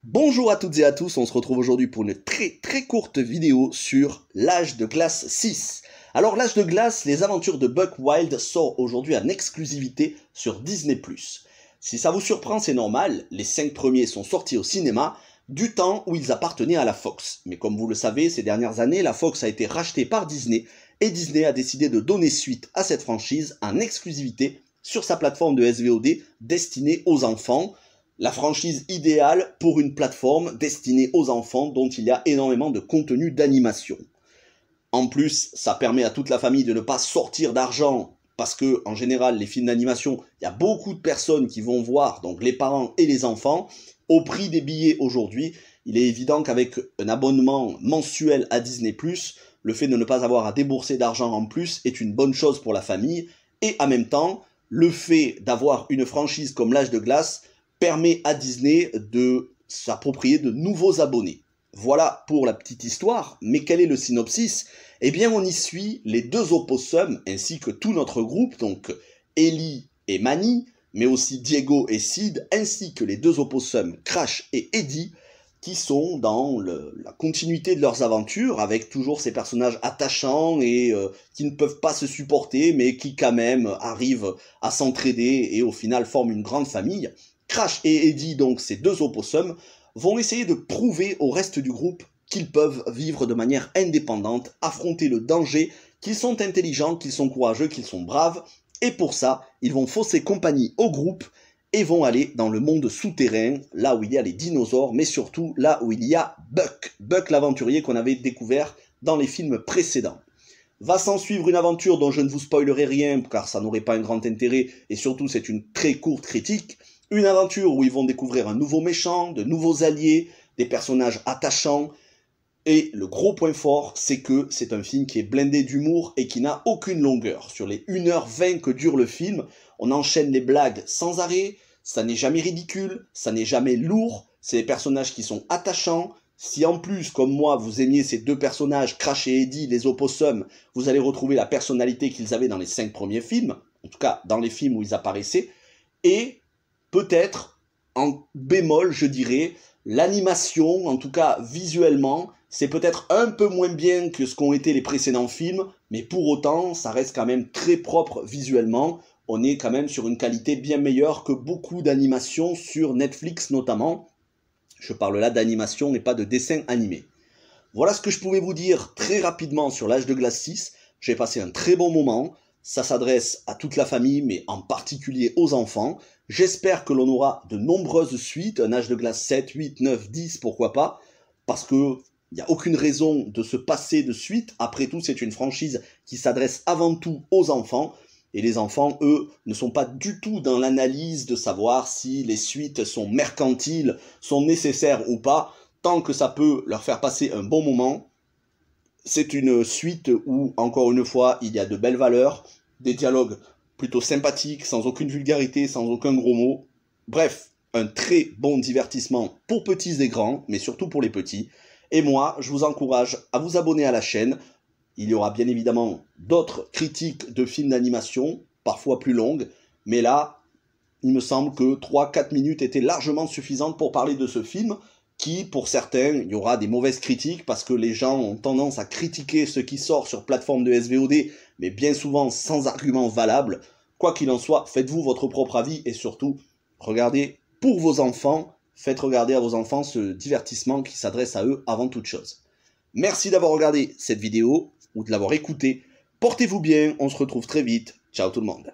Bonjour à toutes et à tous, on se retrouve aujourd'hui pour une très courte vidéo sur l'âge de glace 6. Alors l'âge de glace, les aventures de Buck Wild sort aujourd'hui en exclusivité sur Disney+. Si ça vous surprend, c'est normal, les 5 premiers sont sortis au cinéma du temps où ils appartenaient à la Fox. Mais comme vous le savez, ces dernières années, la Fox a été rachetée par Disney et Disney a décidé de donner suite à cette franchise en exclusivité sur sa plateforme de SVOD destinée aux enfants. La franchise idéale pour une plateforme destinée aux enfants dont il y a énormément de contenu d'animation. En plus, ça permet à toute la famille de ne pas sortir d'argent parce que, en général, les films d'animation, il y a beaucoup de personnes qui vont voir, donc les parents et les enfants. Au prix des billets aujourd'hui, il est évident qu'avec un abonnement mensuel à Disney+, le fait de ne pas avoir à débourser d'argent en plus est une bonne chose pour la famille. Et en même temps, le fait d'avoir une franchise comme l'âge de glace permet à Disney de s'approprier de nouveaux abonnés. Voilà pour la petite histoire, mais quel est le synopsis? Eh bien, on y suit les deux opossums, ainsi que tout notre groupe, donc Ellie et Manny, mais aussi Diego et Sid, ainsi que les deux opossums Crash et Eddie, qui sont dans la continuité de leurs aventures, avec toujours ces personnages attachants et qui ne peuvent pas se supporter, mais qui quand même arrivent à s'entraider et au final forment une grande famille. Crash et Eddie, donc ces deux opossums, vont essayer de prouver au reste du groupe qu'ils peuvent vivre de manière indépendante, affronter le danger, qu'ils sont intelligents, qu'ils sont courageux, qu'ils sont braves, et pour ça, ils vont fausser compagnie au groupe et vont aller dans le monde souterrain, là où il y a les dinosaures, mais surtout là où il y a Buck l'aventurier qu'on avait découvert dans les films précédents. Va s'en suivre une aventure dont je ne vous spoilerai rien, car ça n'aurait pas un grand intérêt, et surtout c'est une très courte critique. Une aventure où ils vont découvrir un nouveau méchant, de nouveaux alliés, des personnages attachants. Et le gros point fort, c'est que c'est un film qui est blindé d'humour et qui n'a aucune longueur. Sur les 1h20 que dure le film, on enchaîne les blagues sans arrêt, ça n'est jamais ridicule, ça n'est jamais lourd, c'est des personnages qui sont attachants. Si en plus, comme moi, vous aimiez ces deux personnages, Crash et Eddie, les opossums, vous allez retrouver la personnalité qu'ils avaient dans les 5 premiers films, en tout cas dans les films où ils apparaissaient, et peut-être, en bémol, je dirais, l'animation, en tout cas visuellement, c'est peut-être un peu moins bien que ce qu'ont été les précédents films, mais pour autant, ça reste quand même très propre visuellement. On est quand même sur une qualité bien meilleure que beaucoup d'animations sur Netflix notamment. Je parle là d'animation et pas de dessin animé. Voilà ce que je pouvais vous dire très rapidement sur l'âge de glace 6. J'ai passé un très bon moment. Ça s'adresse à toute la famille, mais en particulier aux enfants. J'espère que l'on aura de nombreuses suites, un âge de glace 7, 8, 9, 10, pourquoi pas, parce que il n'y a aucune raison de se passer de suite. Après tout, c'est une franchise qui s'adresse avant tout aux enfants, et les enfants, eux, ne sont pas du tout dans l'analyse de savoir si les suites sont mercantiles, sont nécessaires ou pas, tant que ça peut leur faire passer un bon moment. C'est une suite où, encore une fois, il y a de belles valeurs, des dialogues plutôt sympathiques, sans aucune vulgarité, sans aucun gros mot. Bref, un très bon divertissement pour petits et grands, mais surtout pour les petits. Et moi, je vous encourage à vous abonner à la chaîne. Il y aura bien évidemment d'autres critiques de films d'animation, parfois plus longues, mais là, il me semble que 3-4 minutes étaient largement suffisantes pour parler de ce film, qui, pour certains, il y aura des mauvaises critiques, parce que les gens ont tendance à critiquer ce qui sort sur plateforme de SVOD, mais bien souvent sans argument valable. Quoi qu'il en soit, faites-vous votre propre avis, et surtout, regardez pour vos enfants, faites regarder à vos enfants ce divertissement qui s'adresse à eux avant toute chose. Merci d'avoir regardé cette vidéo, ou de l'avoir écoutée. Portez-vous bien, on se retrouve très vite. Ciao tout le monde.